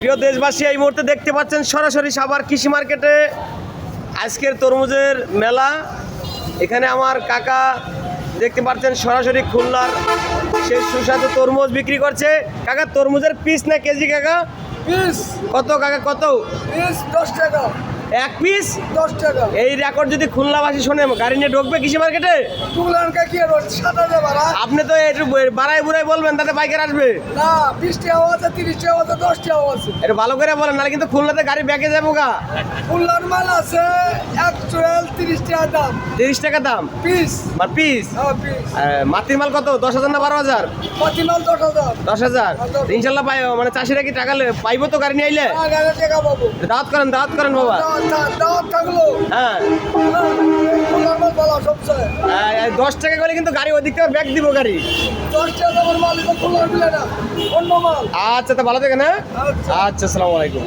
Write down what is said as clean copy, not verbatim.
প্রিয় দেশবাসী, এই মুহূর্তে দেখতে পাচ্ছেন সরাসরি সাভার কৃষি মার্কেটে আজকের তরমুজের মেলা। এখানে আমার কাকা দেখতে পাচ্ছেন সরাসরি খুলনার সেই সুস্বাদু তরমুজ বিক্রি করছে। কাকা, তরমুজের পিস না কেজি? কাকা পিস কত? কাকা কত? পিস 10 টাকা। এক পিস 10 টাকা। এই রেকর্ড যদি খুলনাবাসী শোনে, গাড়ি নিয়ে ঢুকবে কৃষি মার্কেটে? তুলানকা কি আর 7 টাকা ভাড়া? আপনি তো একটু বাড়াই বুড়াই বলবেন, তাতে বাইকের আসবে না, 20 টাকা আছে, 30 টাকা আছে, 10 টাকা আছে। এটা ভালো করে বলেন, নাহলে কিন্তু খুলনাতে গাড়ি ব্যাকে যাবো গা। তুলার মাল আছে অ্যাকচুয়াল 30 টাকা দাম। 30 টাকা দাম পিস। বা পিস? হ্যাঁ, পিস। মাটির মাল কত? 10,000 না 12,000? পাতি মাল 10,000। 10,000 ইনশাল্লাহ পাই। মানে চাষিরা কি টাকা পাইবো তো গাড়ি নিয়ে আইলে? হ্যাঁ, গাড়ি টাকা পাবো। দাওয়াত করেন বাবা। দাওয়াত থাকলো। হ্যাঁ, তুলার মাল ভালো সবচেয়ে। 10 টাকা করে কিন্তু গাড়ি ওদিক থেকে ব্যাগ দিব গাড়ি। 10 টাকা দামের মাল তুলার মিলে না, অন্য মাল। আচ্ছা, তা ভালো থাকেন। হ্যাঁ, আচ্ছা। আচ্ছা, আসসালামু আলাইকুম।